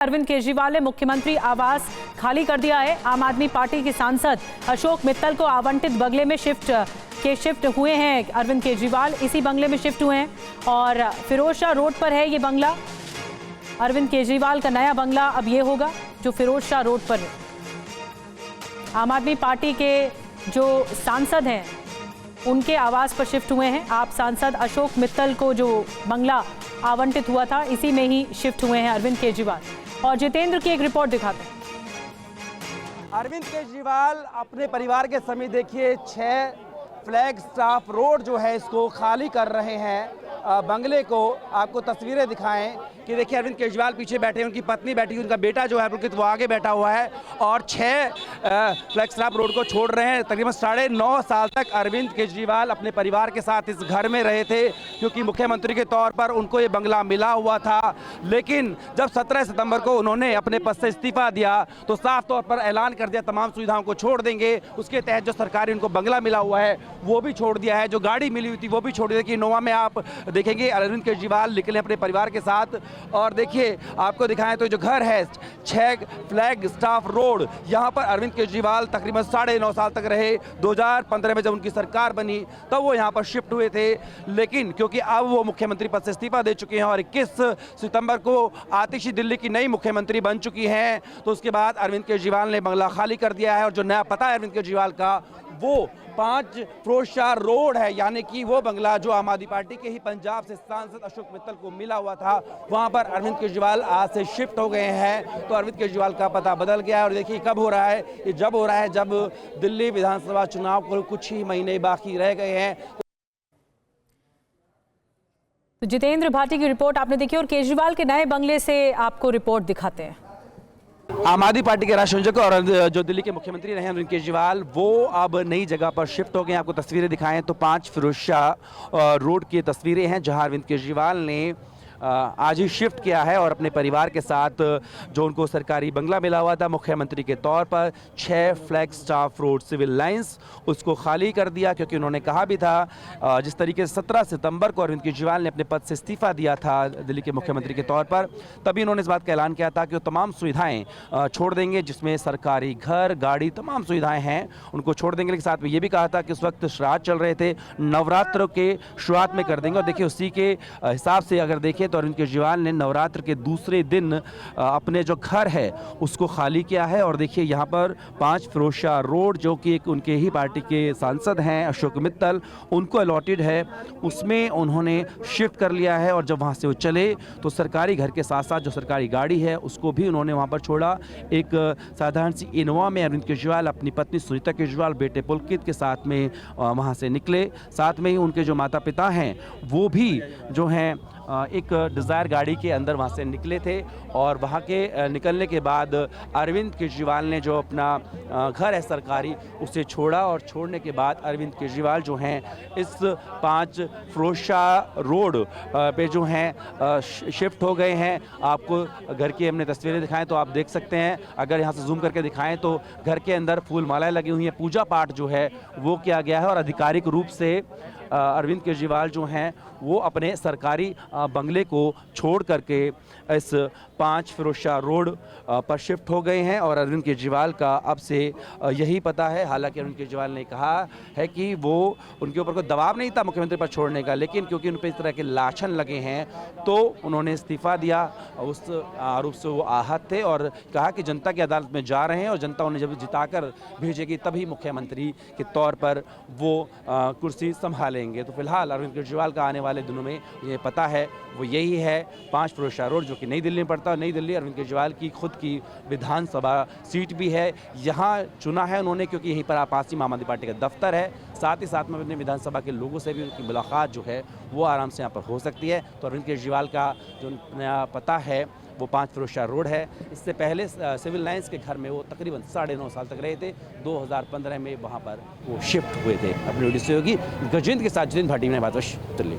अरविंद केजरीवाल ने मुख्यमंत्री आवास खाली कर दिया है। आम आदमी पार्टी के सांसद अशोक मित्तल को आवंटित बंगले में शिफ्ट हुए हैं। अरविंद केजरीवाल इसी बंगले में शिफ्ट हुए हैं और फिरोज शाह रोड पर है ये बंगला। अरविंद केजरीवाल का नया बंगला अब ये होगा जो फिरोज शाह रोड पर है। आम आदमी पार्टी के जो सांसद हैं उनके आवास पर शिफ्ट हुए हैं। आप सांसद अशोक मित्तल को जो बंगला आवंटित हुआ था इसी में ही शिफ्ट हुए हैं अरविंद केजरीवाल। और जितेंद्र की एक रिपोर्ट दिखाते हैं। अरविंद केजरीवाल अपने परिवार के समेत देखिए 6 फ्लैग स्टाफ रोड जो है इसको खाली कर रहे हैं। बंगले को आपको तस्वीरें दिखाएं कि देखिए अरविंद केजरीवाल पीछे बैठे हैं, उनकी पत्नी बैठी है, उनका बेटा जो है पुलकित वो आगे बैठा हुआ है और 6 फ्लैग स्टाफ रोड को छोड़ रहे हैं। तकरीबन 9.5 साल तक अरविंद केजरीवाल अपने परिवार के साथ इस घर में रहे थे क्योंकि मुख्यमंत्री के तौर पर उनको ये बंगला मिला हुआ था। लेकिन जब 17 सितंबर को उन्होंने अपने पद से इस्तीफा दिया तो साफ तौर पर ऐलान कर दिया तमाम सुविधाओं को छोड़ देंगे। उसके तहत जो सरकारी उनको बंगला मिला हुआ है वो भी छोड़ दिया है, जो गाड़ी मिली हुई थी वो भी छोड़ दिया। कि इनोवा में आप देखेंगे अरविंद केजरीवाल निकले अपने परिवार के साथ और देखिए आपको दिखाएं तो जो घर है 6 फ्लैग स्टाफ रोड, यहाँ पर अरविंद केजरीवाल तकरीबन 9.5 साल तक रहे। 2015 में जब उनकी सरकार बनी तब वो यहाँ पर शिफ्ट हुए थे, लेकिन क्योंकि अब वो मुख्यमंत्री पद से इस्तीफा दे चुके हैं और 21 सितंबर को आतिशी दिल्ली की नई मुख्यमंत्री बन चुकी हैं तो उसके बाद अरविंद केजरीवाल ने बंगला खाली कर दिया है। और जो नया पता है अरविंद केजरीवाल का वो 5 फिरोज शाह रोड है, यानी कि वो बंगला जो आम आदमी पार्टी के ही पंजाब से सांसद अशोक मित्तल को मिला हुआ था वहां पर अरविंद केजरीवाल आज से शिफ्ट हो गए हैं। तो अरविंद केजरीवाल का पता बदल गया है और देखिए कब हो रहा है, ये जब हो रहा है जब दिल्ली विधानसभा चुनाव को कुछ ही महीने बाकी रह गए हैं। तो जितेंद्र भाटी की रिपोर्ट आपने देखी और केजरीवाल के नए बंगले से आपको रिपोर्ट दिखाते हैं। आम आदमी पार्टी के राष्ट्रीय संयोजक और जो दिल्ली के मुख्यमंत्री रहे अरविंद केजरीवाल वो अब नई जगह पर शिफ्ट हो गए। आपको तस्वीरें दिखाएं तो 5 फिरोज शाह रोड की तस्वीरें हैं जहां अरविंद केजरीवाल ने आज ही शिफ्ट किया है और अपने परिवार के साथ जो उनको सरकारी बंगला मिला हुआ था मुख्यमंत्री के तौर पर 6 flag staff road civil lines उसको खाली कर दिया क्योंकि उन्होंने कहा भी था जिस तरीके से 17 सितंबर को अरविंद केजरीवाल ने अपने पद से इस्तीफा दिया था दिल्ली के मुख्यमंत्री के तौर पर, तभी उन्होंने इस बात का ऐलान किया था कि वो तमाम सुविधाएं छोड़ देंगे जिसमें सरकारी घर गाड़ी तमाम सुविधाएं हैं उनको छोड़ देंगे। लेकिन साथ में ये भी कहा था कि उस वक्त श्राद्ध चल रहे थे, नवरात्र के शुरुआत में कर देंगे। और देखिए उसी के हिसाब से अगर देखें तो अरविंद केजरीवाल ने नवरात्र के दूसरे दिन अपने जो घर है उसको खाली किया है। और देखिए यहाँ पर 5 फिरोज शाह रोड जो कि एक उनके ही पार्टी के सांसद हैं अशोक मित्तल उनको अलॉटेड है उसमें उन्होंने शिफ्ट कर लिया है। और जब वहाँ से वो चले तो सरकारी घर के साथ साथ जो सरकारी गाड़ी है उसको भी उन्होंने वहाँ पर छोड़ा। एक साधारण सी इनोवा में अरविंद केजरीवाल अपनी पत्नी सुनीता केजरीवाल बेटे पुलकित के साथ में वहाँ से निकले। साथ में ही उनके जो माता पिता हैं वो भी जो हैं एक डिज़ायर गाड़ी के अंदर वहाँ से निकले थे। और वहाँ के निकलने के बाद अरविंद केजरीवाल ने जो अपना घर है सरकारी उसे छोड़ा और छोड़ने के बाद अरविंद केजरीवाल जो हैं इस 5 फिरोज शाह रोड पे जो हैं शिफ्ट हो गए हैं। आपको घर की हमने तस्वीरें दिखाएं तो आप देख सकते हैं, अगर यहाँ से जूम करके दिखाएं तो घर के अंदर फूल मालाएं लगी हुई हैं, पूजा पाठ जो है वो किया गया है। और आधिकारिक रूप से अरविंद केजरीवाल जो हैं वो अपने सरकारी बंगले को छोड़ करके इस 5 फिरोज शाह रोड पर शिफ्ट हो गए हैं। और अरविंद केजरीवाल का अब से यही पता है। हालांकि अरविंद केजरीवाल ने कहा है कि वो उनके ऊपर कोई दबाव नहीं था मुख्यमंत्री पर छोड़ने का, लेकिन क्योंकि उन पर इस तरह के लाछन लगे हैं तो उन्होंने इस्तीफा दिया। उस आरोप से वो आहत थे और कहा कि जनता की अदालत में जा रहे हैं और जनता उन्हें जब जिताकर भेजेगी तभी मुख्यमंत्री के तौर पर वो कुर्सी संभालेंगे। तो फिलहाल अरविंद केजरीवाल का आने वाले दिनों में ये पता है वो यही है 5 फिरोज शाह रोड जो कि नई दिल्ली में पड़ता है। नई दिल्ली अरविंद केजरीवाल की खुद की विधानसभा सीट भी है, यहाँ चुना है उन्होंने क्योंकि यहीं पर आपासी आम आदमी पार्टी का दफ्तर है। साथ ही साथ में अपने विधानसभा के लोगों से भी उनकी मुलाकात जो है वो आराम से यहाँ पर हो सकती है। तो अरविंद केजरीवाल का जो नया पता है वो 5 फिरोज शाह रोड है। इससे पहले सिविल लाइंस के घर में वो तकरीबन 9.5 साल तक रहे थे। 2015 में वहाँ पर वो शिफ्ट हुए थे। अपनी वीडियो सहयोगी गजेंद्र के साथ जितेंद्र भाटी ने बात दिल्ली।